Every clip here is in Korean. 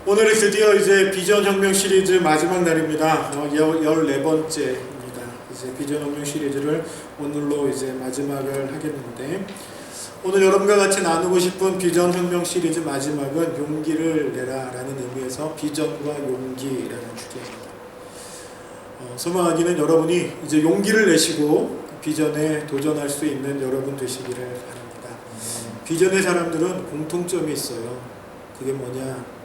오늘은 드디어 이제 비전 혁명 시리즈 마지막 날입니다. 14번째입니다. 이제 비전 혁명 시리즈를 오늘로 이제 마지막을 하겠는데, 오늘 여러분과 같이 나누고 싶은 비전 혁명 시리즈 마지막은 용기를 내라 라는 의미에서 비전과 용기라는 주제입니다. 소망하기는 여러분이 이제 용기를 내시고 비전에 도전할 수 있는 여러분 되시기를 바랍니다. 비전의 사람들은 공통점이 있어요. 그게 뭐냐?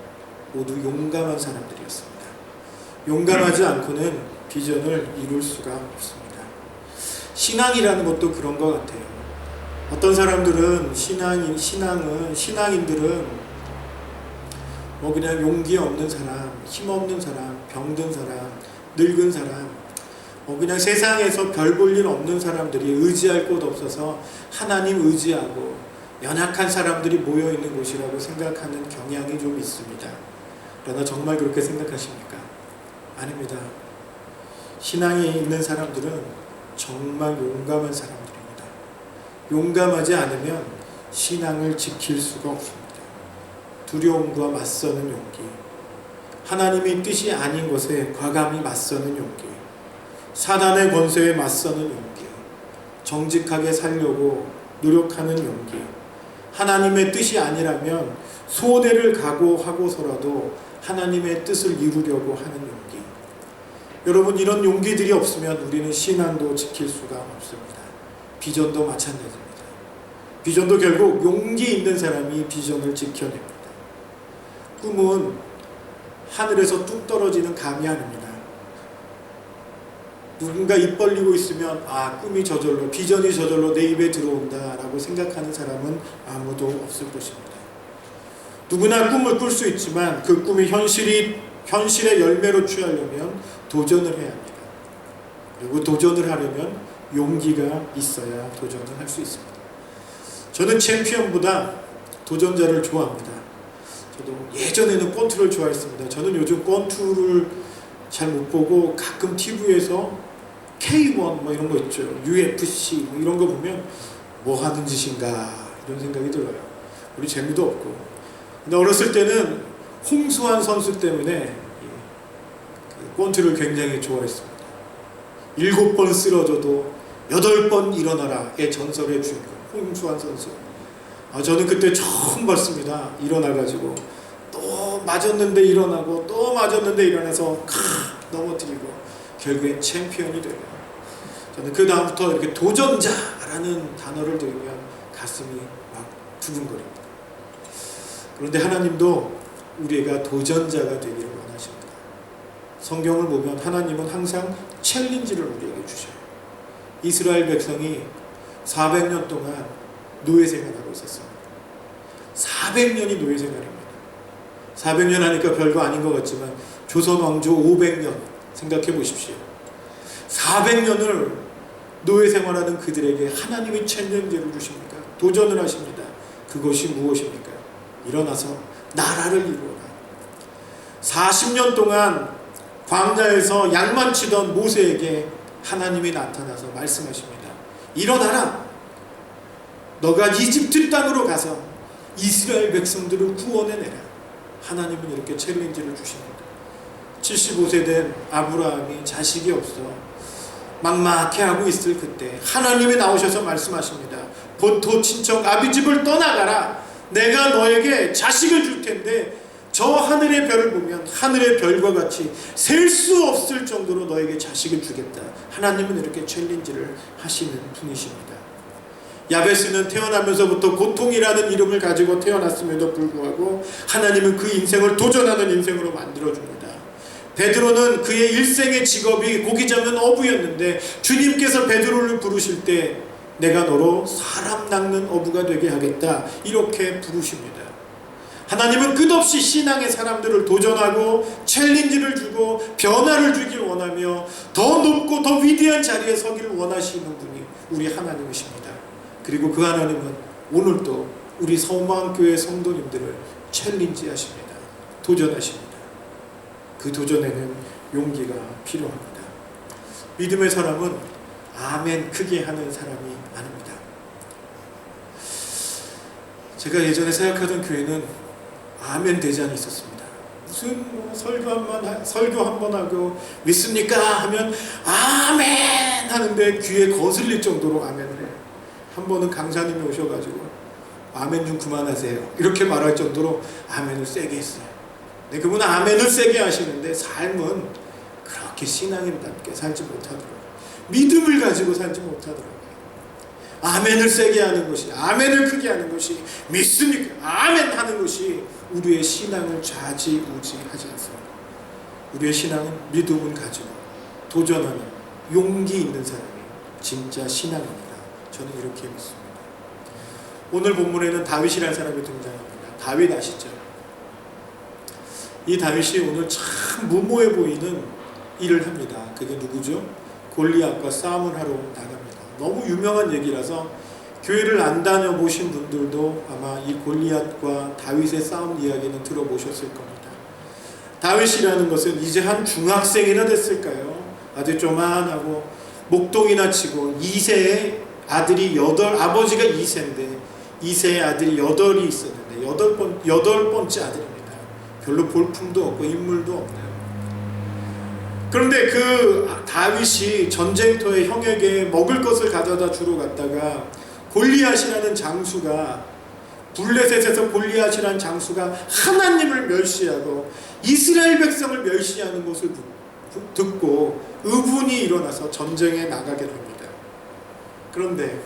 모두 용감한 사람들이었습니다. 용감하지 않고는 비전을 이룰 수가 없습니다. 신앙이라는 것도 그런 것 같아요. 어떤 사람들은 신앙인들은 뭐 그냥 용기 없는 사람, 힘 없는 사람, 병든 사람, 늙은 사람, 그냥 세상에서 별 볼 일 없는 사람들이 의지할 곳 없어서 하나님 의지하고 연약한 사람들이 모여있는 곳이라고 생각하는 경향이 좀 있습니다. 그러나 정말 그렇게 생각하십니까? 아닙니다. 신앙이 있는 사람들은 정말 용감한 사람들입니다. 용감하지 않으면 신앙을 지킬 수가 없습니다. 두려움과 맞서는 용기, 하나님의 뜻이 아닌 것에 과감히 맞서는 용기, 사단의 권세에 맞서는 용기, 정직하게 살려고 노력하는 용기, 하나님의 뜻이 아니라면 소대를 각오하고서라도 하나님의 뜻을 이루려고 하는 용기. 여러분, 이런 용기들이 없으면 우리는 신앙도 지킬 수가 없습니다. 비전도 마찬가지입니다. 비전도 결국 용기 있는 사람이 비전을 지켜냅니다. 꿈은 하늘에서 뚝 떨어지는 감이 아닙니다. 누군가 입 벌리고 있으면 꿈이 저절로, 비전이 저절로 내 입에 들어온다 라고 생각하는 사람은 아무도 없을 것입니다. 누구나 꿈을 꿀 수 있지만 그 꿈이 현실의 열매로 취하려면 도전을 해야 합니다. 그리고 도전을 하려면 용기가 있어야 도전을 할 수 있습니다. 저는 챔피언보다 도전자를 좋아합니다. 저도 예전에는 권투를 좋아했습니다. 저는 요즘 권투를 잘 못 보고 가끔 TV에서 K1 뭐 이런 거 있죠. UFC 뭐 이런 거 보면 뭐 하는 짓인가 이런 생각이 들어요. 우리 재미도 없고. 근데 어렸을 때는 홍수환 선수 때문에 권투를 굉장히 좋아했습니다. 7번 쓰러져도 8번 일어나라의 전설의 주인공 홍수환 선수. 저는 그때 처음 봤습니다. 일어나가지고 또 맞았는데 일어나고 또 맞았는데 일어나서 넘어뜨리고 결국엔 챔피언이 돼요. 저는 그 다음부터 이렇게 도전자라는 단어를 들으면 가슴이 막 두근거립니다. 그런데 하나님도 우리가 도전자가 되기를 원하십니다. 성경을 보면 하나님은 항상 챌린지를 우리에게 주셔요. 이스라엘 백성이 400년 동안 노예 생활하고 있었어요. 400년이 노예 생활입니다. 400년 하니까 별거 아닌 것 같지만 조선 왕조 500년 생각해 보십시오. 400년을 노예 생활하는 그들에게 하나님이 챌린지를 주십니까? 도전을 하십니다. 그것이 무엇입니까? 일어나서 나라를 이루어라. 40년 동안 광야에서 양만 치던 모세에게 하나님이 나타나서 말씀하십니다. 일어나라. 너가 이집트 땅으로 가서 이스라엘 백성들을 구원해내라. 하나님은 이렇게 챌린지를 주십니다. 75세 된 아브라함이 자식이 없어 막막해하고 있을 그때 하나님이 나오셔서 말씀하십니다. 본토 친척 아비집을 떠나가라. 내가 너에게 자식을 줄 텐데 저 하늘의 별을 보면 하늘의 별과 같이 셀 수 없을 정도로 너에게 자식을 주겠다. 하나님은 이렇게 챌린지를 하시는 분이십니다. 야베스는 태어나면서부터 고통이라는 이름을 가지고 태어났음에도 불구하고 하나님은 그 인생을 도전하는 인생으로 만들어줍니다. 베드로는 그의 일생의 직업이 고기 잡는 어부였는데 주님께서 베드로를 부르실 때 내가 너로 사람 낚는 어부가 되게 하겠다 이렇게 부르십니다. 하나님은 끝없이 신앙의 사람들을 도전하고 챌린지를 주고 변화를 주길 원하며 더 높고 더 위대한 자리에 서기를 원하시는 분이 우리 하나님이십니다. 그리고 그 하나님은 오늘도 우리 서망교회 성도님들을 챌린지하십니다. 도전하십니다. 그 도전에는 용기가 필요합니다. 믿음의 사람은 아멘 크게 하는 사람이 아닙니다. 제가 예전에 생각하던 교회는 아멘 대장이 있었습니다. 무슨 뭐 설교 한 번 하고 믿습니까? 하면 아멘 하는데 귀에 거슬릴 정도로 아멘을 해요. 한 번은 강사님이 오셔가지고 아멘 좀 그만하세요 이렇게 말할 정도로 아멘을 세게 했어요. 근데 그분은 아멘을 세게 하시는데 삶은 그렇게 신앙인답게 살지 못하더라고요. 믿음을 가지고 살지 못하더라고요. 아멘을 세게 하는 것이, 아멘을 크게 하는 것이, 믿습니까? 아멘 하는 것이 우리의 신앙을 좌지우지하지 않습니다. 우리의 신앙은 믿음을 가지고 도전하는 용기 있는 사람이 진짜 신앙입니다. 저는 이렇게 믿습니다. 오늘 본문에는 다윗이라는 사람이 등장합니다. 다윗 아시죠? 이 다윗이 오늘 참 무모해 보이는 일을 합니다. 그게 누구죠? 골리앗과 싸움을 하러 나갑니다. 너무 유명한 얘기라서 교회를 안 다녀보신 분들도 아마 이 골리앗과 다윗의 싸움 이야기는 들어보셨을 겁니다. 다윗이라는 것은 이제 한 중학생이나 됐을까요? 아주 조만하고 목동이나 치고 2세의 아들이 아버지가 2세인데 2세의 아들이 8이 있었는데 8번째 아들입니다. 별로 볼품도 없고 인물도 없네요. 그런데 그 다윗이 전쟁터에 형에게 먹을 것을 가져다 주러 갔다가 골리앗이라는 장수가 블레셋에서 골리앗이라는 장수가 하나님을 멸시하고 이스라엘 백성을 멸시하는 것을 듣고 의분이 일어나서 전쟁에 나가게 됩니다. 그런데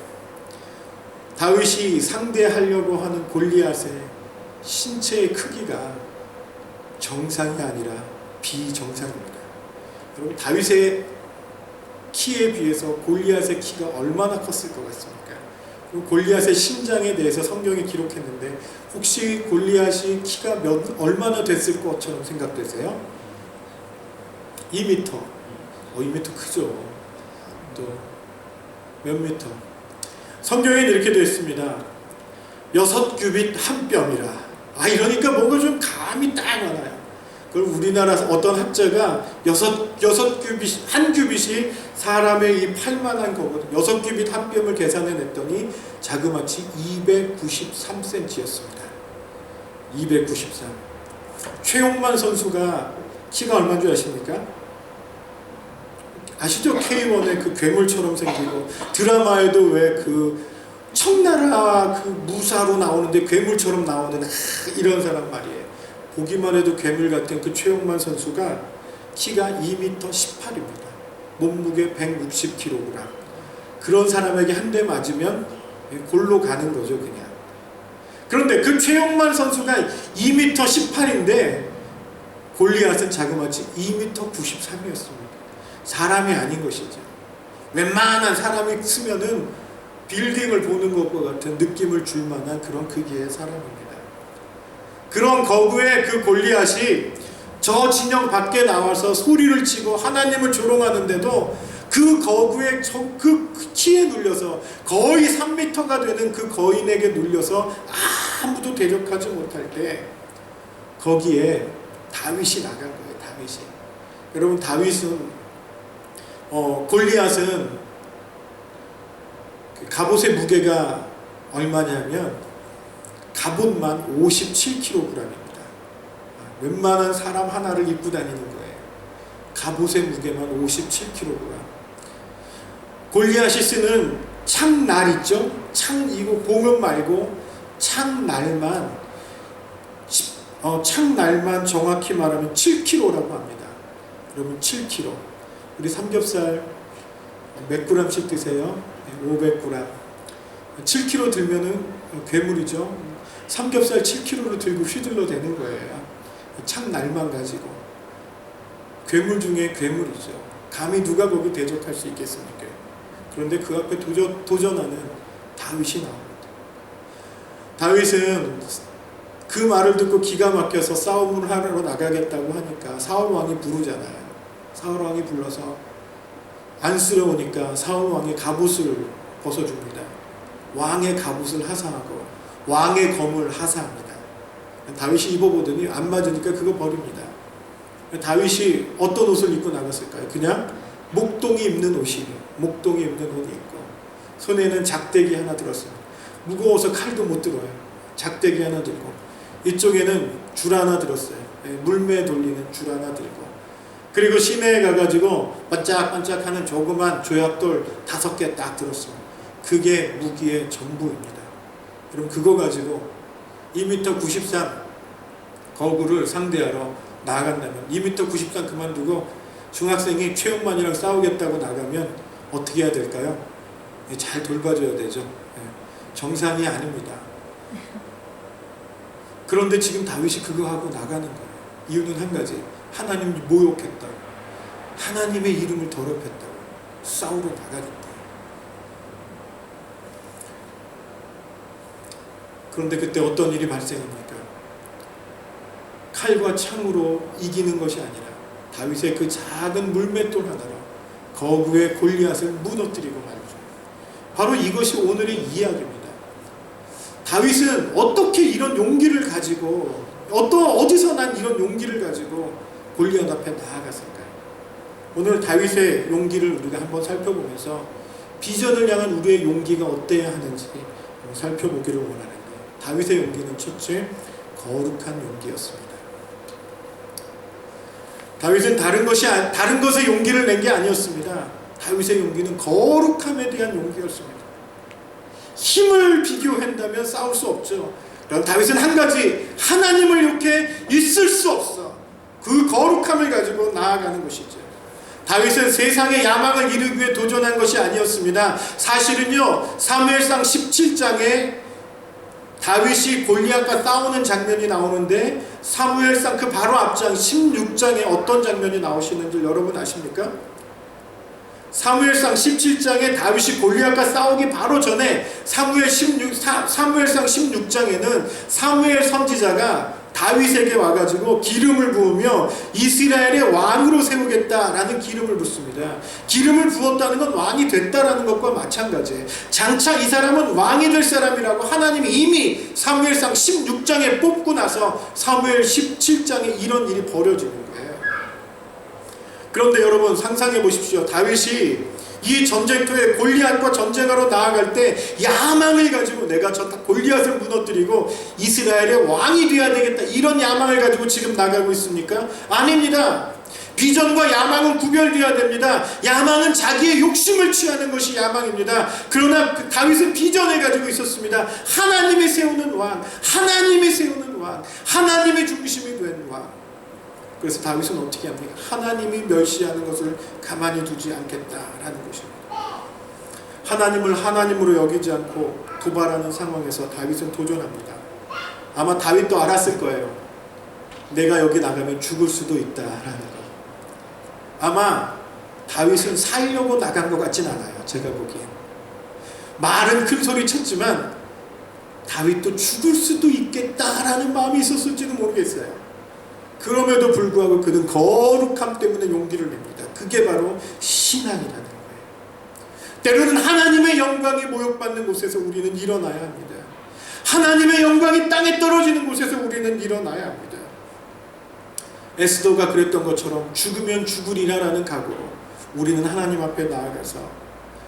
다윗이 상대하려고 하는 골리앗의 신체의 크기가 정상이 아니라 비정상입니다. 여러분, 다윗의 키에 비해서 골리앗의 키가 얼마나 컸을 것 같습니까? 그리고 골리앗의 신장에 대해서 성경에 기록했는데 혹시 골리앗이 키가 얼마나 됐을 것처럼 생각되세요? 2m. 2m 크죠. 또 몇 미터? 성경에는 이렇게 되어 있습니다. 6규빗 한 뼘이라. 이러니까 뭔가 좀 감이 딱 와요. 그걸 우리나라 어떤 학자가 6규빗, 한 규빗이 사람의 이 팔만한 거거든요. 6규빗 한 뼘을 계산해 냈더니 자그마치 293cm였습니다. 293. 최용만 선수가 키가 얼마인 줄 아십니까? 아시죠? K1의 그 괴물처럼 생기고 드라마에도 왜 그 청나라 그 무사로 나오는데 괴물처럼 나오는 이런 사람 말이에요. 보기만 해도 괴물 같은 그 최용만 선수가 키가 2m 18입니다. 몸무게 160kg. 그런 사람에게 한 대 맞으면 골로 가는 거죠, 그냥. 그런데 그 최용만 선수가 2m 18인데 골리앗은 자그마치 2m 93이었습니다. 사람이 아닌 것이죠. 웬만한 사람이 쓰면은 빌딩을 보는 것과 같은 느낌을 줄 만한 그런 크기의 사람입니다. 그런 거구의 그 골리앗이 저 진영 밖에 나와서 소리를 치고 하나님을 조롱하는데도 그 거구의 그 키에 눌려서 거의 3m가 되는 그 거인에게 눌려서 아무도 대적하지 못할 때 거기에 다윗이 나간 거예요. 다윗이. 여러분, 다윗은 골리앗은 갑옷의 무게가 얼마냐면 갑옷만 57kg입니다. 웬만한 사람 하나를 입고 다니는 거예요. 갑옷의 무게만 57kg. 골리앗이 쓰는 창날 있죠? 이거 봉은 말고 창날만 정확히 말하면 7kg라고 합니다. 여러분, 7kg. 우리 삼겹살 몇 g씩 드세요? 500g. 7kg 들면은 괴물이죠. 삼겹살 7kg를 들고 휘둘러 대는 거예요. 창날만 가지고. 괴물 중에 괴물이죠. 감히 누가 거기 대적할 수 있겠습니까? 그런데 그 앞에 도전하는 다윗이 나옵니다. 다윗은 그 말을 듣고 기가 막혀서 싸움을 하러 나가겠다고 하니까 사울 왕이 부르잖아요. 사울 왕이 불러서 안쓰러우니까 사울 왕이 갑옷을 벗어줍니다. 왕의 갑옷을 하사하고 왕의 검을 하사합니다. 다윗이 입어보더니 안 맞으니까 그거 버립니다. 다윗이 어떤 옷을 입고 나갔을까요? 그냥 목동이 입는 옷이에요. 목동이 입는 옷이 있고 손에는 작대기 하나 들었습니다. 무거워서 칼도 못 들어요. 작대기 하나 들고 이쪽에는 줄 하나 들었어요. 물매 돌리는 줄 하나 들고, 그리고 시내에 가가지고 반짝반짝하는 조그만 조약돌 5개 딱 들었어요. 그게 무기의 전부입니다. 그럼 그거 가지고 2m 93 거구를 상대하러 나간다면, 2m 93 그만두고 중학생이 최용만이랑 싸우겠다고 나가면 어떻게 해야 될까요? 잘 돌봐줘야 되죠. 정상이 아닙니다. 그런데 지금 다윗이 그거 하고 나가는 거예요. 이유는 한 가지, 하나님을 모욕했다고, 하나님의 이름을 더럽혔다고 싸우러 나가겠다. 그런데 그때 어떤 일이 발생합니까? 칼과 창으로 이기는 것이 아니라 다윗의 그 작은 물맷돌 하나로 거구의 골리앗을 무너뜨리고 말이죠. 바로 이것이 오늘의 이야기입니다. 다윗은 어떻게 이런 용기를 가지고, 어디서 난 이런 용기를 가지고 골리앗 앞에 나아갔을까요? 오늘 다윗의 용기를 우리가 한번 살펴보면서 비전을 향한 우리의 용기가 어때야 하는지 살펴보기를 원하는데, 다윗의 용기는 첫째, 거룩한 용기였습니다. 다윗은 다른 것에 용기를 낸 게 아니었습니다. 다윗의 용기는 거룩함에 대한 용기였습니다. 힘을 비교한다면 싸울 수 없죠. 그럼 다윗은 한 가지, 하나님을 이렇게 있을 수 없어, 그 거룩함을 가지고 나아가는 것이죠. 다윗은 세상의 야망을 이루기 위해 도전한 것이 아니었습니다. 사실은요, 사무엘상 17장에 다윗이 골리앗과 싸우는 장면이 나오는데, 사무엘상 그 바로 앞장 16장에 어떤 장면이 나오시는지 여러분 아십니까? 사무엘상 17장에 다윗이 골리앗과 싸우기 바로 전에 사무엘상 16장에는 사무엘 선지자가 다윗에게 와가지고 기름을 부으며 이스라엘의 왕으로 세우겠다라는 기름을 붓습니다. 기름을 부었다는 건 왕이 됐다라는 것과 마찬가지예요. 장차 이 사람은 왕이 될 사람이라고 하나님이 이미 사무엘상 16장에 뽑고 나서 사무엘 17장에 이런 일이 벌어지는 거예요. 그런데 여러분 상상해 보십시오. 다윗이 이 전쟁터에 골리앗과 전쟁하러 나아갈 때 야망을 가지고 내가 저 골리앗을 무너뜨리고 이스라엘의 왕이 되어야 되겠다, 이런 야망을 가지고 지금 나가고 있습니까? 아닙니다. 비전과 야망은 구별되어야 됩니다. 야망은 자기의 욕심을 취하는 것이 야망입니다. 그러나 다윗은 비전을 가지고 있었습니다. 하나님이 세우는 왕, 하나님이 세우는 왕, 하나님의 중심이 된 왕. 그래서 다윗은 어떻게 합니까? 하나님이 멸시하는 것을 가만히 두지 않겠다라는 것입니다. 하나님을 하나님으로 여기지 않고 도발하는 상황에서 다윗은 도전합니다. 아마 다윗도 알았을 거예요. 내가 여기 나가면 죽을 수도 있다라는 거. 아마 다윗은 살려고 나간 것 같진 않아요. 제가 보기엔. 말은 큰 소리 쳤지만 다윗도 죽을 수도 있겠다라는 마음이 있었을지는 모르겠어요. 그럼에도 불구하고 그는 거룩함 때문에 용기를 냅니다. 그게 바로 신앙이라는 거예요. 때로는 하나님의 영광이 모욕받는 곳에서 우리는 일어나야 합니다. 하나님의 영광이 땅에 떨어지는 곳에서 우리는 일어나야 합니다. 에스더가 그랬던 것처럼 죽으면 죽으리라라는 각오로 우리는 하나님 앞에 나아가서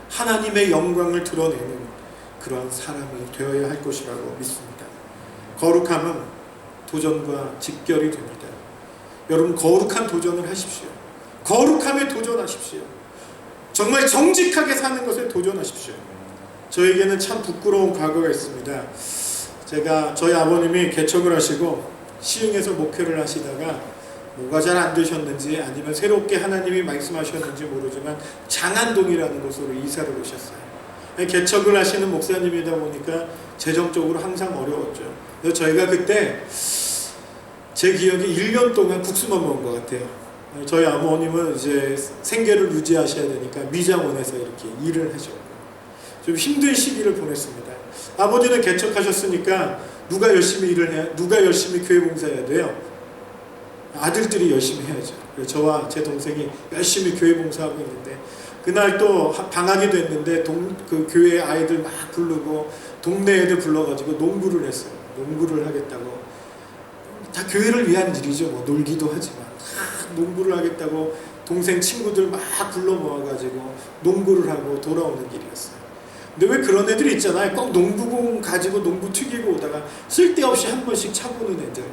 하나님의 영광을 드러내는 그런 사람이 되어야 할 것이라고 믿습니다. 거룩함은 도전과 직결이 됩니다. 여러분 거룩한 도전을 하십시오. 거룩함에 도전하십시오. 정말 정직하게 사는 것에 도전하십시오. 저에게는 참 부끄러운 과거가 있습니다. 저희 아버님이 개척을 하시고 시흥에서 목회를 하시다가 뭐가 잘 안 되셨는지 아니면 새롭게 하나님이 말씀하셨는지 모르지만 장안동이라는 곳으로 이사를 오셨어요. 개척을 하시는 목사님이다 보니까 재정적으로 항상 어려웠죠. 그래서 저희가 그때 제 기억에 1년 동안 국수만 먹은 것 같아요. 저희 어머님은 이제 생계를 유지하셔야 되니까 미장원에서 이렇게 일을 하셨고 좀 힘든 시기를 보냈습니다. 아버지는 개척하셨으니까 누가 열심히 일을 해야, 누가 열심히 교회 봉사해야 돼요? 아들들이 열심히 해야죠. 저와 제 동생이 열심히 교회 봉사하고 있는데 그날 또 방학이 됐는데 그 교회 아이들 막 부르고 동네 애들 불러가지고 농구를 했어요. 농구를 하겠다고. 다 교회를 위한 일이죠. 뭐 놀기도 하지만 농구를 하겠다고 동생 친구들 막 불러 모아가지고 농구를 하고 돌아오는 길이었어요. 근데 왜 그런 애들이 있잖아요. 꼭 농구공 가지고 농구 튀기고 오다가 쓸데없이 한 번씩 차보는 애들.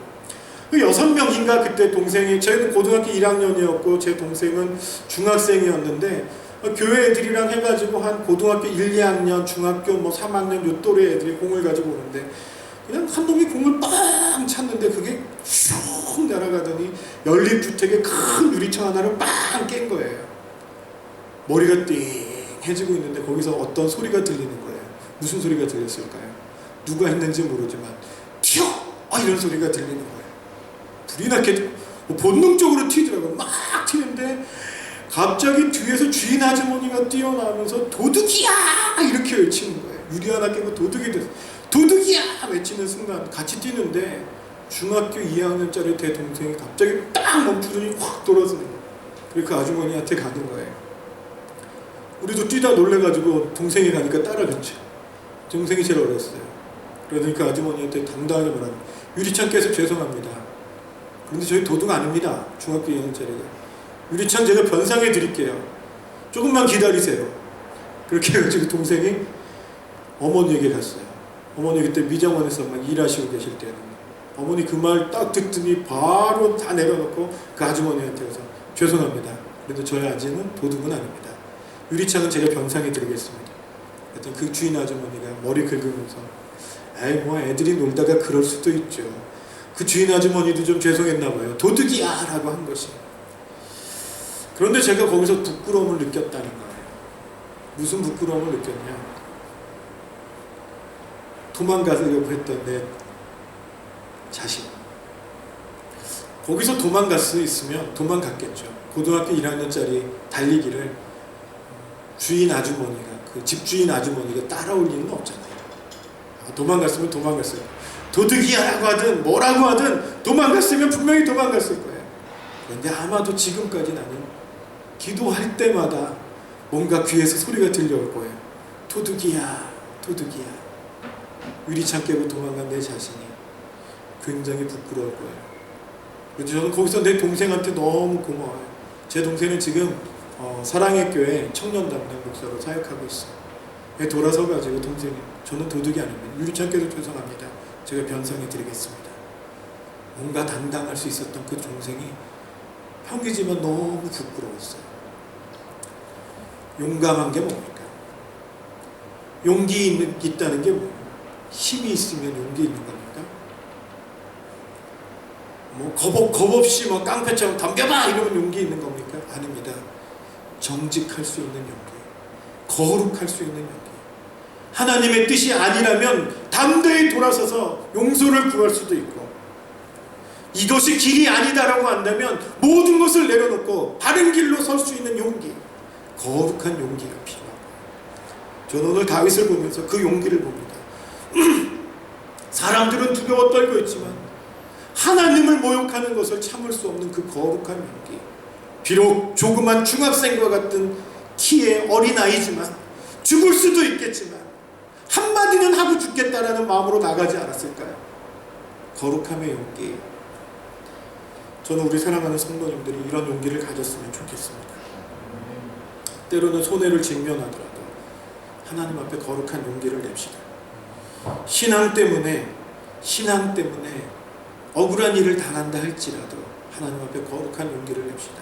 그 6명인가 그때 동생이, 저희는 고등학교 1학년이었고 제 동생은 중학생이었는데 교회 애들이랑 해가지고 한 고등학교 1, 2학년, 중학교 뭐 3학년 요 또래 애들이 공을 가지고 오는데 그냥 한 놈이 공을 빵 찼는데 그게 슉 날아가더니 연립주택의 큰 유리창 하나를 빵 깬 거예요. 머리가 띵해지고 있는데 거기서 어떤 소리가 들리는 거예요. 무슨 소리가 들렸을까요? 누가 했는지 모르지만 튀어! 이런 소리가 들리는 거예요. 불이 나게 본능적으로 튀더라고요. 막 튀는데 갑자기 뒤에서 주인 아주머니가 뛰어나오면서 도둑이야! 이렇게 외치는 거예요. 유리 하나 깨고 도둑이 됐어요. 도둑이야! 외치는 순간 같이 뛰는데 중학교 2학년짜리 제 동생이 갑자기 딱 멈추더니 확 돌아서는 거예요. 그리고 그 아주머니한테 가는 거예요. 우리도 뛰다 놀래가지고 동생이 가니까 따라갔죠. 동생이 제일 어렸어요. 그러더니 그 아주머니한테 당당하게 말하는 거예요. 유리창 깨서 죄송합니다. 그런데 저희 도둑 아닙니다. 중학교 2학년짜리가. 유리창 제가 변상해 드릴게요. 조금만 기다리세요. 그렇게 해가지고 동생이 어머니에게 갔어요. 어머니 그때 미장원에서 막 일하시고 계실 때는 어머니 그 말 딱 듣더니 바로 다 내려놓고 그 아주머니한테 가서 죄송합니다. 그래도 저희 아지는 도둑은 아닙니다. 유리창은 제가 변상해 드리겠습니다. 그랬더니 그 주인 아주머니가 머리 긁으면서 에이 뭐 애들이 놀다가 그럴 수도 있죠. 그 주인 아주머니도 좀 죄송했나 봐요. 도둑이야! 라고 한 것이. 그런데 제가 거기서 부끄러움을 느꼈다는 거예요. 무슨 부끄러움을 느꼈냐? 도망가려고 했던 내 자신. 거기서 도망갈 수 있으면 도망갔겠죠. 고등학교 1학년짜리 달리기를 주인 아주머니가, 그 집주인 아주머니가 따라올 리는 없잖아요. 도망갔으면 도망갔어요. 도둑이야 라고 하든 뭐라고 하든 도망갔으면 분명히 도망갔을 거예요. 그런데 아마도 지금까지 나는 기도할 때마다 뭔가 귀에서 소리가 들려올 거예요. 도둑이야, 도둑이야. 유리창 깨고 도망간 내 자신이 굉장히 부끄러울 거예요. 그래서 저는 거기서 내 동생한테 너무 고마워요. 제 동생은 지금 사랑의 교회 청년 담당 목사로 사역하고 있어요. 돌아서가지고 동생이 저는 도둑이 아닙니다. 유리창 깨도 죄송합니다. 제가 변상해 드리겠습니다. 뭔가 당당할 수 있었던 그 동생이 형이지만 너무 부끄러웠어요. 용감한 게 뭡니까? 용기 있다는 게 뭐예요? 힘이 있으면 용기 있는 겁니까? 뭐 겁 없이 뭐 깡패처럼 덤벼봐 이러면 용기 있는 겁니까? 아닙니다. 정직할 수 있는 용기, 거룩할 수 있는 용기. 하나님의 뜻이 아니라면 담대히 돌아서서 용서를 구할 수도 있고, 이것이 길이 아니다라고 한다면 모든 것을 내려놓고 바른 길로 설 수 있는 용기, 거룩한 용기가 필요하고, 저는 오늘 다윗을 보면서 그 용기를 봅니다. 사람들은 두려워 떨고 있지만 하나님을 모욕하는 것을 참을 수 없는 그 거룩한 용기. 비록 조그만 중학생과 같은 키의 어린아이지만, 죽을 수도 있겠지만 한마디는 하고 죽겠다라는 마음으로 나가지 않았을까요? 거룩함의 용기. 저는 우리 사랑하는 성도님들이 이런 용기를 가졌으면 좋겠습니다. 때로는 손해를 직면하더라도 하나님 앞에 거룩한 용기를 냅시다. 신앙 때문에 억울한 일을 당한다 할지라도 하나님 앞에 거룩한 용기를 냅시다.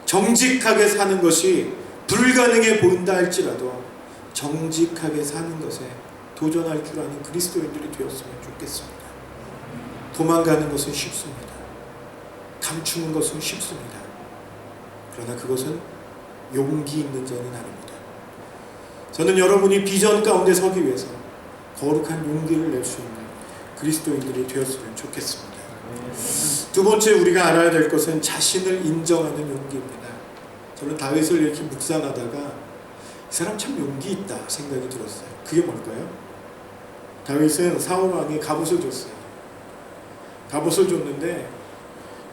정직하게 사는 것이 불가능해 보인다 할지라도 정직하게 사는 것에 도전할 줄 아는 그리스도인들이 되었으면 좋겠습니다. 도망가는 것은 쉽습니다. 감추는 것은 쉽습니다. 그러나 그것은 용기 있는 자는 아닙니다. 저는 여러분이 비전 가운데 서기 위해서 거룩한 용기를 낼 수 있는 그리스도인들이 되었으면 좋겠습니다. 두 번째 우리가 알아야 될 것은 자신을 인정하는 용기입니다. 저는 다윗을 이렇게 묵상하다가 이 사람 참 용기 있다 생각이 들었어요. 그게 뭘까요? 다윗은 사울 왕이 갑옷을 줬어요. 갑옷을 줬는데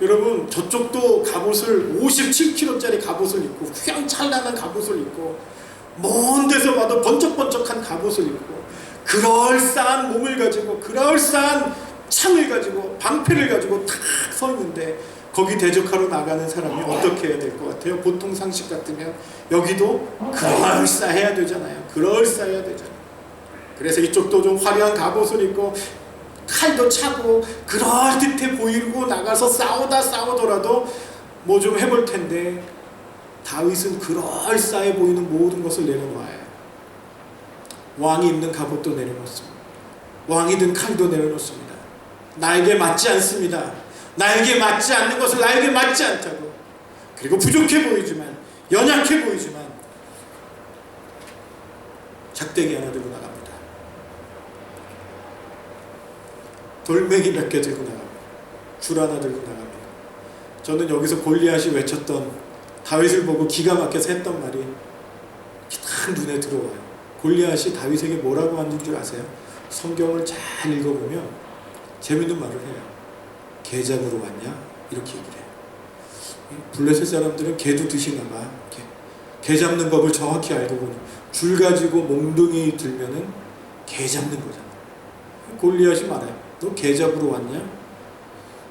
여러분, 저쪽도 갑옷을 57kg짜리 갑옷을 입고 휘황찬란한 갑옷을 입고 먼 데서 봐도 번쩍번쩍한 갑옷을 입고 그럴싸한 몸을 가지고 그럴싸한 창을 가지고 방패를 가지고 탁 서 있는데, 거기 대적하러 나가는 사람이 어떻게 해야 될 것 같아요? 보통 상식 같으면 여기도 그럴싸해야 되잖아요. 그럴싸해야 되잖아요. 그래서 이쪽도 좀 화려한 갑옷을 입고 칼도 차고 그럴듯해 보이고 나가서 싸우더라도 뭐 좀 해볼 텐데, 다윗은 그럴싸해 보이는 모든 것을 내려놓아요. 왕이 입는 갑옷도 내려놓습니다. 왕이 든 칼도 내려놓습니다. 나에게 맞지 않습니다. 나에게 맞지 않는 것을 나에게 맞지 않다고. 그리고 부족해 보이지만, 연약해 보이지만 작대기 하나 들고 나갑니다. 돌멩이 몇 개 들고 나갑니다. 줄 하나 들고 나갑니다. 저는 여기서 골리앗이 외쳤던, 다윗을 보고 기가 막혀서 했던 말이 딱 눈에 들어와요. 골리앗이 다윗에게 뭐라고 하는 줄 아세요? 성경을 잘 읽어보면 재밌는 말을 해요. 개 잡으러 왔냐? 이렇게 얘기를 해요. 블레셋 사람들은 개도 드시나 봐. 개 잡는 법을 정확히 알고 보니 줄 가지고 몽둥이 들면은 개 잡는 거잖아. 골리앗이 말해요. 너 개 잡으러 왔냐?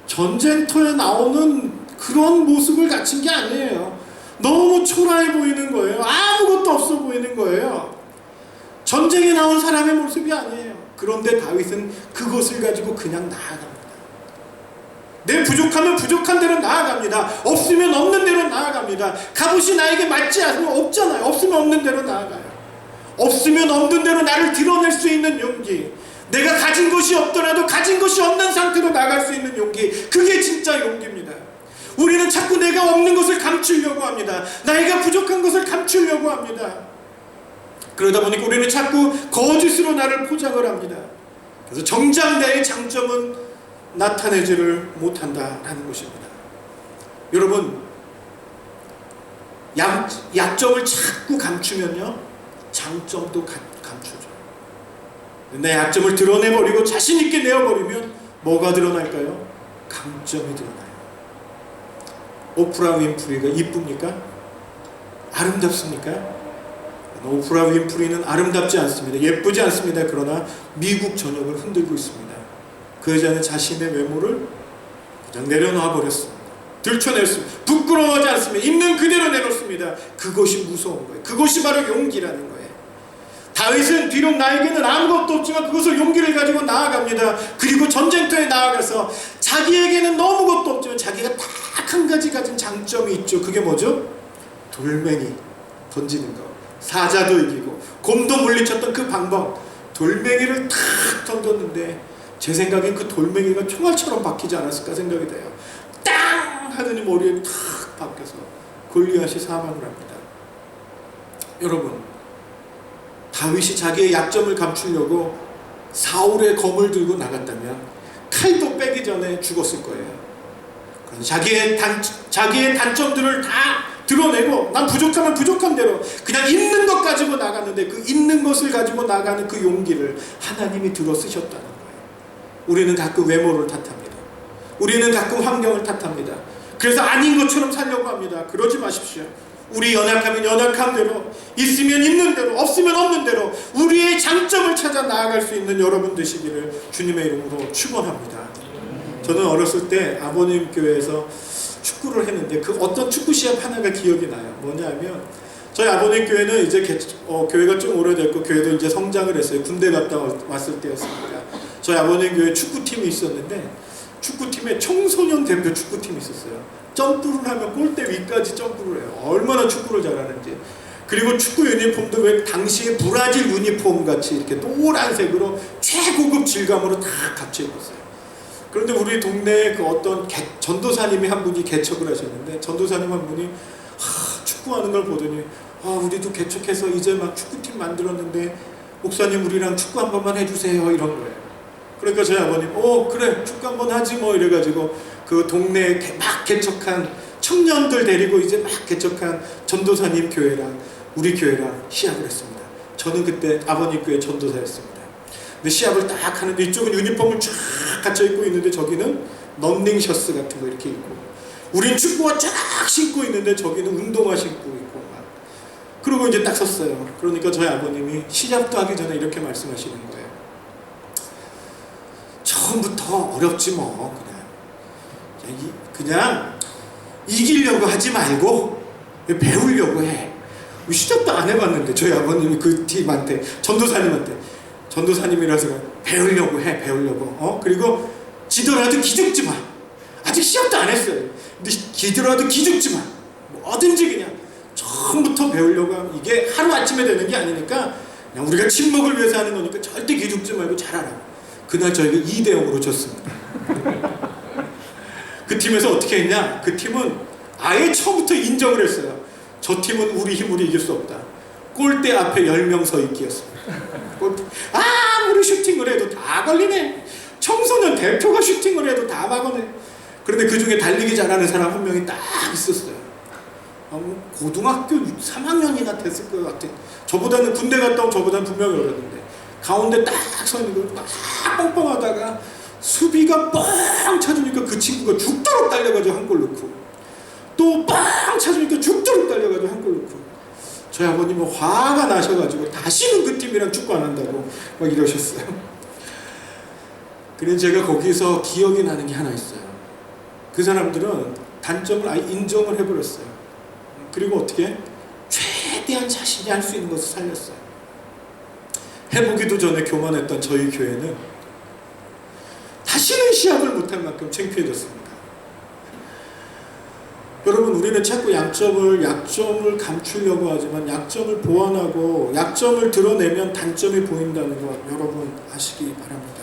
전쟁터에 나오는 그런 모습을 갖춘 게 아니에요. 너무 초라해 보이는 거예요. 아무것도 없어 보이는 거예요. 전쟁에 나온 사람의 모습이 아니에요. 그런데 다윗은 그것을 가지고 그냥 나아갑니다. 내 부족하면 부족한 대로 나아갑니다. 없으면 없는 대로 나아갑니다. 갑옷이 나에게 맞지 않으면 없잖아요. 없으면 없는 대로 나아가요. 없으면 없는 대로 나를 드러낼 수 있는 용기, 내가 가진 것이 없더라도 가진 것이 없는 상태로 나갈 수 있는 용기, 그게 진짜 용기입니다. 우리는 자꾸 내가 없는 것을 감추려고 합니다. 나이가 부족한 것을 감추려고 합니다. 그러다 보니까 우리는 자꾸 거짓으로 나를 포장을 합니다. 그래서 정작 나의 장점은 나타내지를 못한다라는 것입니다. 여러분, 약점을 자꾸 감추면요, 장점도 감추죠. 내 약점을 드러내버리고 자신있게 내어버리면 뭐가 드러날까요? 강점이 드러나요. 오프라 윈프리가 이쁩니까? 아름답습니까? 오프라 윈프리는 아름답지 않습니다. 예쁘지 않습니다. 그러나 미국 전역을 흔들고 있습니다. 그 여자는 자신의 외모를 그냥 내려놔 버렸습니다. 들춰냈습니다. 부끄러워하지 않습니다. 있는 그대로 내놓습니다. 그것이 무서운 거예요. 그것이 바로 용기라는 거예요. 다윗은 비록 나에게는 아무것도 없지만 그것을 용기를 가지고 나아갑니다. 그리고 전쟁터에 나아가서 자기에게는 너무 것도 없지만 자기가 딱 한 가지 가진 장점이 있죠. 그게 뭐죠? 돌멩이 던지는 거. 사자도 이기고 곰도 물리쳤던 그 방법. 돌멩이를 탁 던졌는데 제 생각엔 그 돌멩이가 총알처럼 박히지 않았을까 생각이 돼요. 땅 하더니 머리에 탁 박혀서 골리앗이 사망을 합니다. 여러분, 다윗이 자기의 약점을 감추려고 사울의 검을 들고 나갔다면 칼도 빼기 전에 죽었을 거예요. 자기의 단점들을 다 드러내고 난 부족하면 부족한 대로 그냥 있는 것 가지고 나갔는데, 그 있는 것을 가지고 나가는 그 용기를 하나님이 들어 쓰셨다는 거예요. 우리는 가끔 외모를 탓합니다. 우리는 가끔 환경을 탓합니다. 그래서 아닌 것처럼 살려고 합니다. 그러지 마십시오. 우리 연약하면 연약한 대로, 있으면 있는 대로, 없으면 없는 대로 우리의 장점을 찾아 나아갈 수 있는 여러분 되시기를 주님의 이름으로 축원합니다. 저는 어렸을 때 아버님 교회에서 축구를 했는데 그 어떤 축구 시합 하나가 기억이 나요. 뭐냐면 저희 아버님 교회는 이제 교회가 좀 오래됐고 교회도 이제 성장을 했어요. 군대 갔다 왔을 때였습니다. 저희 아버님 교회 축구팀이 있었는데 축구팀에 청소년 대표 축구팀이 있었어요. 점프를 하면 골대 위까지 점프를 해요. 얼마나 축구를 잘하는지. 그리고 축구 유니폼도 왜 당시에 브라질 유니폼 같이 이렇게 노란색으로 최고급 질감으로 다 갇혀 입었어요. 그런데 우리 동네에 그 어떤 전도사님이 한 분이 개척을 하셨는데, 전도사님 한 분이 축구하는 걸 보더니 우리도 개척해서 이제 막 축구팀 만들었는데 목사님 우리랑 축구 한 번만 해주세요, 이런 거예요. 그러니까 저희 아버님 그래 축구 한 번 하지 뭐 이래가지고 그 동네에 막 개척한 청년들 데리고 이제 막 개척한 전도사님 교회랑 우리 교회랑 시합을 했습니다. 저는 그때 아버님 교회 전도사였습니다. 근데 시합을 딱 하는데 이쪽은 유니폼을 쫙 갖춰 입고 있는데 저기는 런닝 셔츠 같은 거 이렇게 입고, 우린 축구화 쫙 신고 있는데 저기는 운동화 신고 있고 막. 그러고 이제 딱 섰어요. 그러니까 저희 아버님이 시작도 하기 전에 이렇게 말씀하시는 거예요. 처음부터 어렵지 뭐, 그냥 이기려고 하지 말고 배우려고 해. 시작도 안 해봤는데 저희 아버님이 그 팀한테 전도사님이라서 배우려고 해, 배우려고. 그리고 지더라도 기죽지 마. 아직 시합도 안 했어요. 근데 기더라도 기죽지 마. 뭐든지 그냥 처음부터 배우려고 하면 이게 하루아침에 되는 게 아니니까 그냥 우리가 친목을 위해서 하는 거니까 절대 기죽지 말고 잘하라고. 그날 저희가 2대0으로 졌습니다. 그 팀에서 어떻게 했냐? 그 팀은 아예 처음부터 인정을 했어요. 저 팀은 우리 힘으로 이길 수 없다. 골대 앞에 10명 서 있기였습니다. 아무리 슈팅을 해도 다 걸리네. 청소년 대표가 슈팅을 해도 다 막아내. 그런데 그 중에 달리기 잘하는 사람 한 명이 딱 있었어요. 고등학교 3학년이나 됐을 것 같아. 저보다는 군대 갔다 온 저보다는 분명히 어렸는데 가운데 딱 서 있는 걸 막 뻥뻥하다가 수비가 뻥 차주니까 그 친구가 죽도록 달려가지고 한 골 넣고 또 뻥 차주니까 죽도록 달려가지고 한 골 넣고 저희 아버님은 화가 나셔가지고 다시는 그 팀이랑 축구 안 한다고 막 이러셨어요. 그래서 제가 거기서 기억이 나는 게 하나 있어요. 그 사람들은 단점을 아예 인정을 해버렸어요. 그리고 어떻게? 최대한 자신이 할 수 있는 것을 살렸어요. 해보기도 전에 교만했던 저희 교회는 다시는 시합을 못할 만큼 창피해졌습니다. 여러분, 우리는 자꾸 약점을 감추려고 하지만 약점을 보완하고 약점을 드러내면 단점이 보인다는 것 여러분 아시기 바랍니다.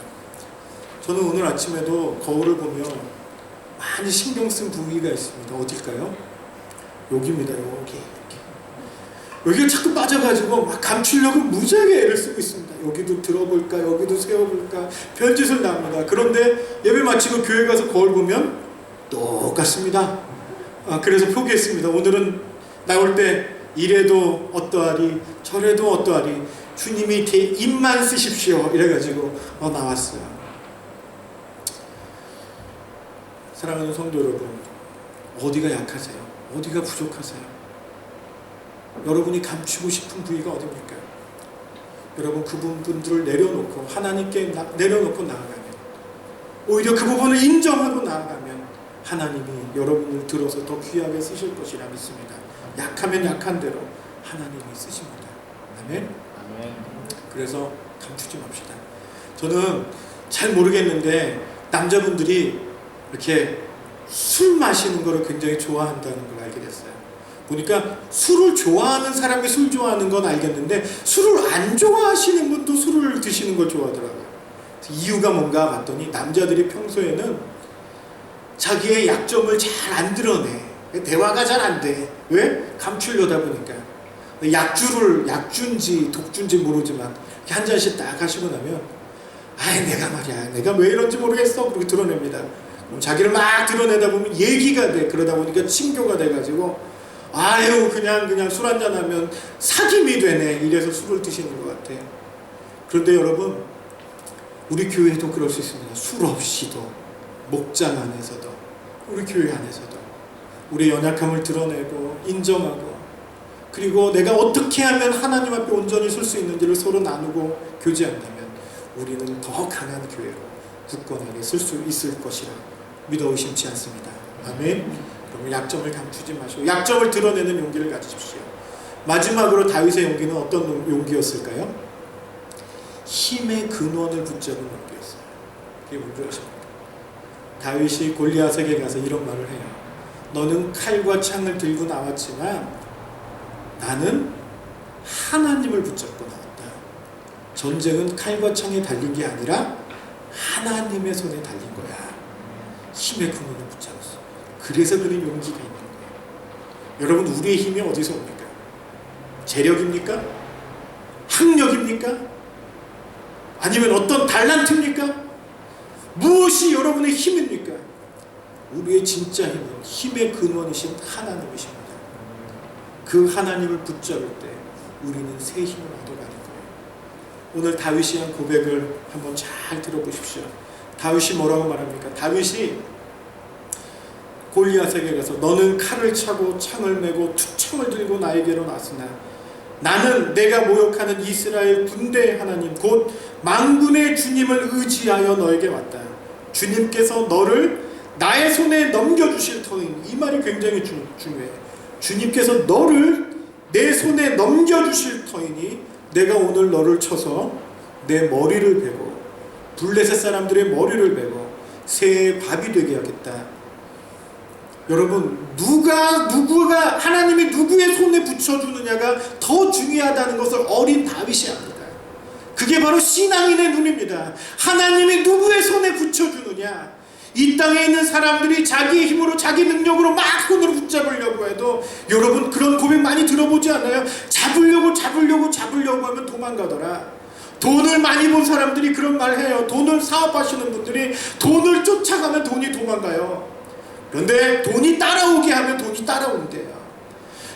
저는 오늘 아침에도 거울을 보며 많이 신경 쓴 부위가 있습니다. 어딜까요? 여기입니다. 여기가 자꾸 빠져가지고 막 감추려고 무지하게 애를 쓰고 있습니다. 여기도 들어볼까, 여기도 세워볼까, 별짓을 납니다. 그런데 예배 마치고 교회 가서 거울 보면 똑같습니다. 그래서 포기했습니다. 오늘은 나올 때 이래도 어떠하리, 저래도 어떠하리, 주님이 제 입만 쓰십시오. 이래가지고 나왔어요. 사랑하는 성도 여러분, 어디가 약하세요? 어디가 부족하세요? 여러분이 감추고 싶은 부위가 어디입니까? 여러분 그 부분들을 내려놓고 하나님께 내려놓고 나아가면, 오히려 그 부분을 인정하고 나아가면 하나님이 여러분을 들어서 더 귀하게 쓰실 것이라 믿습니다. 약하면 약한 대로 하나님이 쓰십니다. 아멘? 그래서 감추지 맙시다. 저는 잘 모르겠는데 남자분들이 이렇게 술 마시는 거를 굉장히 좋아한다는 걸 알게 됐어요. 보니까 술을 좋아하는 사람이 술 좋아하는 건 알겠는데 술을 안 좋아하시는 분도 술을 드시는 걸 좋아하더라고요. 이유가 뭔가 봤더니 남자들이 평소에는 자기의 약점을 잘 안 드러내. 대화가 잘 안 돼. 왜? 감추려다 보니까. 약주인지 독주인지 모르지만 한 잔씩 딱 하시고 나면 내가 말이야, 내가 왜 이런지 모르겠어. 그렇게 드러냅니다. 자기를 막 드러내다 보면 얘기가 돼. 그러다 보니까 친교가 돼가지고 그냥 술 한잔 하면 사귐이 되네. 이래서 술을 드시는 것 같아. 그런데 여러분, 우리 교회도 그럴 수 있습니다. 술 없이도, 목장 안에서도, 우리 교회 안에서도 우리의 연약함을 드러내고 인정하고, 그리고 내가 어떻게 하면 하나님 앞에 온전히 설 수 있는지를 서로 나누고 교제한다면 우리는 더 강한 교회로 굳건하게 쓸 수 있을 것이라 믿어 의심치 않습니다. 아멘. 그러면 약점을 감추지 마시고 약점을 드러내는 용기를 가지십시오. 마지막으로 다윗의 용기는 어떤 용기였을까요? 힘의 근원을 붙잡은 용기였어요. 그게 뭔지 아십니까? 다윗이 골리앗에게 가서 이런 말을 해요. 너는 칼과 창을 들고 나왔지만 나는 하나님을 붙잡고 나왔다. 전쟁은 칼과 창에 달린 게 아니라 하나님의 손에 달린 거야. 힘의 근원을 붙잡았어. 그래서 그는 용기가 있는 거예요. 여러분, 우리의 힘이 어디서 옵니까? 재력입니까? 학력입니까? 아니면 어떤 달란트입니까? 무엇이 여러분의 힘입니까? 우리의 진짜 힘은 힘의 근원이신 하나님이십니다. 그 하나님을 붙잡을 때 우리는 새 힘을 얻어가는 거예요. 오늘 다윗이 한 고백을 한번 잘 들어보십시오. 다윗이 뭐라고 말합니까? 다윗이 골리앗에게 가서 너는 칼을 차고 창을 메고 투창을 들고 나에게로 왔으나 나는 내가 모욕하는 이스라엘 군대의 하나님 곧 만군의 주님을 의지하여 너에게 왔다. 주님께서 너를 나의 손에 넘겨주실 터이니, 이 말이 굉장히 중요해. 주님께서 너를 내 손에 넘겨주실 터이니 내가 오늘 너를 쳐서 내 머리를 베고 블레셋 사람들의 머리를 베고 새의 밥이 되게 하겠다. 여러분, 누구가 하나님이 누구의 손에 붙여주느냐가 더 중요하다는 것을 어린 다윗이 압니다. 그게 바로 신앙인의 눈입니다. 하나님이 누구의 손에 붙여주느냐. 이 땅에 있는 사람들이 자기의 힘으로 자기 능력으로 막 손으로 붙잡으려고 해도 여러분 그런 고백 많이 들어보지 않아요? 잡으려고 하면 도망가더라. 돈을 많이 본 사람들이 그런 말 해요. 돈을 사업하시는 분들이 돈을 쫓아가면 돈이 도망가요. 그런데 돈이 따라오게 하면 돈이 따라온대요.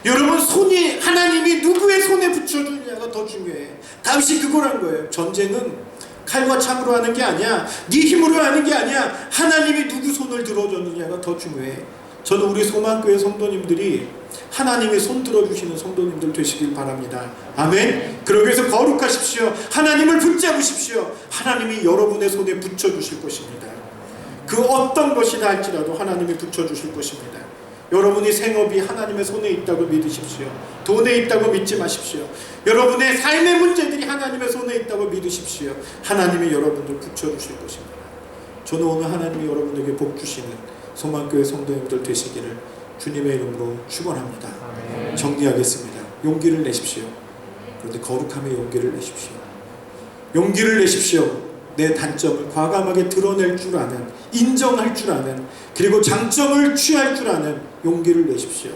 여러분, 손이 하나님이 누구의 손에 붙여주느냐가 더 중요해. 다윗이 그걸 한 거예요. 전쟁은 칼과 창으로 하는 게 아니야. 네 힘으로 하는 게 아니야. 하나님이 누구 손을 들어줬느냐가 더 중요해. 저는 우리 소망교회 성도님들이 하나님의 손 들어주시는 성도님들 되시길 바랍니다. 아멘. 그러기 위해서 거룩하십시오. 하나님을 붙잡으십시오. 하나님이 여러분의 손에 붙여주실 것입니다. 그 어떤 것이나 할지라도 하나님이 붙여주실 것입니다. 여러분이 생업이 하나님의 손에 있다고 믿으십시오. 돈에 있다고 믿지 마십시오. 여러분의 삶의 문제들이 하나님의 손에 있다고 믿으십시오. 하나님이 여러분들 붙여주실 것입니다. 저는 오늘 하나님이 여러분에게 복 주시는 소망교회 성도님들 되시기를 주님의 이름으로 축원합니다. 정리하겠습니다. 용기를 내십시오. 그런데 거룩함의 용기를 내십시오. 용기를 내십시오. 내 단점을 과감하게 드러낼 줄 아는, 인정할 줄 아는, 그리고 장점을 취할 줄 아는 용기를 내십시오.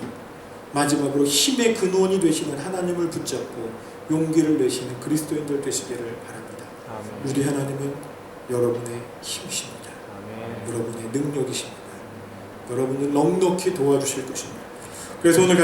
마지막으로 힘의 근원이 되시는 하나님을 붙잡고 용기를 내시는 그리스도인들 되시기를 바랍니다. 아멘. 우리 하나님은 여러분의 힘이십니다. 아멘. 여러분의 능력이십니다. 여러분을 넉넉히 도와주실 것입니다. 그래서 오늘